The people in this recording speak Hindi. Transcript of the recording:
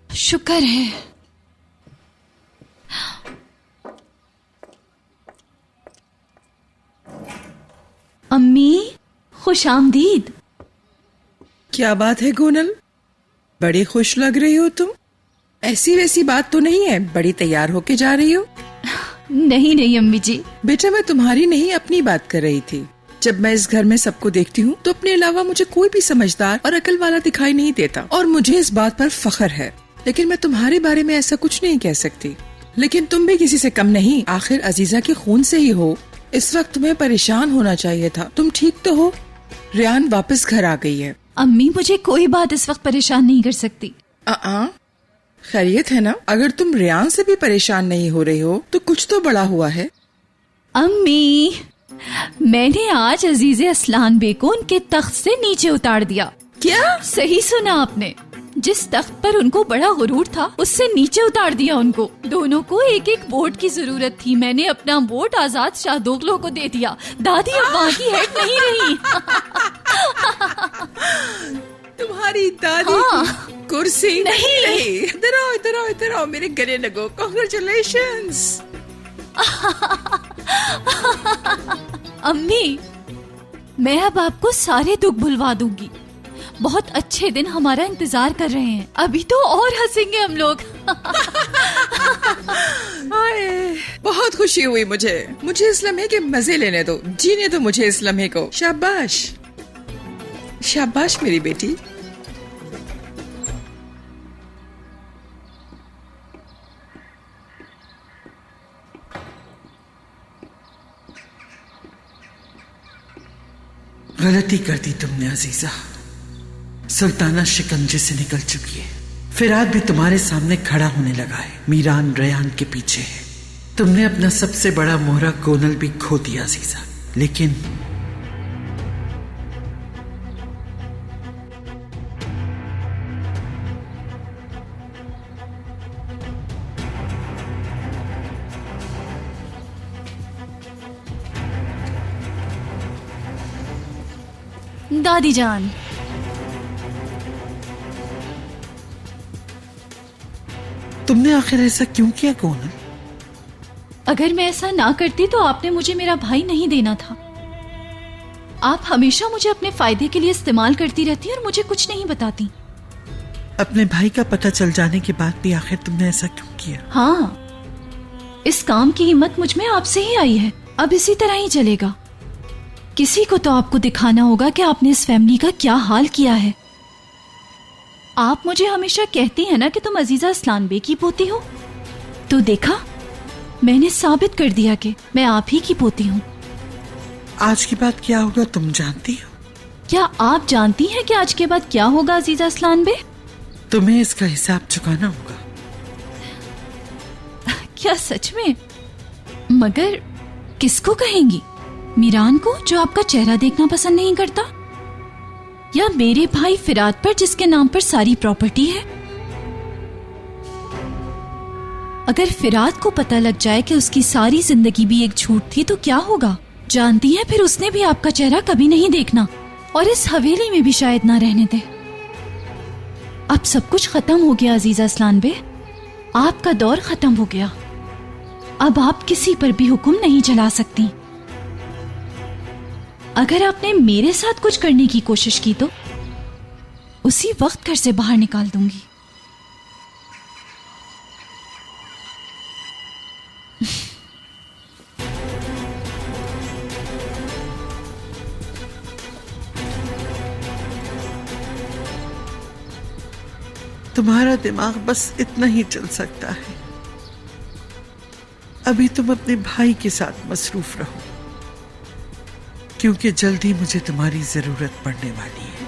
शुक्र है। अम्मी, खुश आमदीद। क्या बात है गोनल, बड़ी खुश लग रही हो तुम। ऐसी वैसी बात तो नहीं है, बड़ी तैयार होके जा रही हो। नहीं नहीं अम्मी जी। बेटा, मैं तुम्हारी नहीं अपनी बात कर रही थी। जब मैं इस घर में सबको देखती हूँ तो अपने अलावा मुझे कोई भी समझदार और अकल वाला दिखाई नहीं देता, और मुझे इस बात पर फख्र है। लेकिन मैं तुम्हारे बारे में ऐसा कुछ नहीं कह सकती। लेकिन तुम भी किसी से कम नहीं, आखिर अजीजा के खून से ही हो। इस वक्त तुम्हें परेशान होना चाहिए था। तुम ठीक तो हो? रियान वापस घर आ गई है। अम्मी, मुझे कोई बात इस वक्त परेशान नहीं कर सकती। खैरियत है ना? अगर तुम रियान से भी परेशान नहीं हो रही हो तो कुछ तो बड़ा हुआ है। अम्मी, मैंने आज अजीज असलान बे को उनके तख्त से नीचे उतार दिया। क्या? सही सुना आपने। जिस तख्त पर उनको बड़ा गुरूर था, उससे नीचे उतार दिया उनको। दोनों को एक एक वोट की जरूरत थी। मैंने अपना वोट आजाद शाहदोगलो को दे दिया। दादी अब वहाँ की हेड नहीं रही। तुम्हारी दादी हाँ। कुर्सी नहीं। इधर आओ, इधर आओ, इधर आओ, मेरे गले लगो। कांग्रेचुलेशंस। अम्मी, मैं अब आपको सारे दुख भुलवा दूंगी। बहुत अच्छे दिन हमारा इंतजार कर रहे हैं। अभी तो और हंसेंगे हम लोग। बहुत खुशी हुई मुझे इस लम्हे के मजे लेने दो, जीने दो मुझे इस लम्हे को। शाबाश शाबाश मेरी बेटी। गलती कर दी तुमने अजीजा। सुल्ताना शिकंजे से निकल चुकी है। फिराद भी तुम्हारे सामने खड़ा होने लगा है। मीरान रयान के पीछे है। तुमने अपना सबसे बड़ा मोहरा गोनल भी खो दिया अजीजा। लेकिन दादी जान, तुमने आखिर ऐसा क्यों किया गोनल? अगर मैं ऐसा ना करती तो आपने मुझे मेरा भाई नहीं देना था। आप हमेशा मुझे अपने फायदे के लिए इस्तेमाल करती रहती और मुझे कुछ नहीं बताती। अपने भाई का पता चल जाने के बाद भी आखिर तुमने ऐसा क्यों किया? हाँ, इस काम की हिम्मत मुझ में आपसे ही आई है। अब इसी तरह ही चलेगा। किसी को तो आपको दिखाना होगा कि आपने इस फैमिली का क्या हाल किया है। आप मुझे हमेशा कहती हैं ना कि तुम अजीजा असलान बे की पोती हो। तो देखा, मैंने साबित कर दिया कि मैं आप ही की पोती हूँ। आज के बाद क्या होगा तुम जानती हो? क्या आप जानती हैं कि आज के बाद क्या होगा अजीजा असलान बे? तुम्हें इसका हिसाब चुकाना होगा। क्या सच में? मगर किसको कहेंगी? मीरान को, जो आपका चेहरा देखना पसंद नहीं करता, या मेरे भाई फिराद पर, जिसके नाम पर सारी प्रॉपर्टी है? अगर फिराद को पता लग जाए कि उसकी सारी जिंदगी भी एक झूठ थी तो क्या होगा? जानती है, फिर उसने भी आपका चेहरा कभी नहीं देखना, और इस हवेली में भी शायद ना रहने दे। अब सब कुछ खत्म हो गया अजीजा असलान बे। आपका दौर खत्म हो गया। अब आप किसी पर भी हुक्म नहीं चला सकती। अगर आपने मेरे साथ कुछ करने की कोशिश की तो उसी वक्त घर से बाहर निकाल दूंगी। तुम्हारा दिमाग बस इतना ही चल सकता है। अभी तुम अपने भाई के साथ मसरूफ रहो, क्योंकि जल्दी मुझे तुम्हारी जरूरत पड़ने वाली है।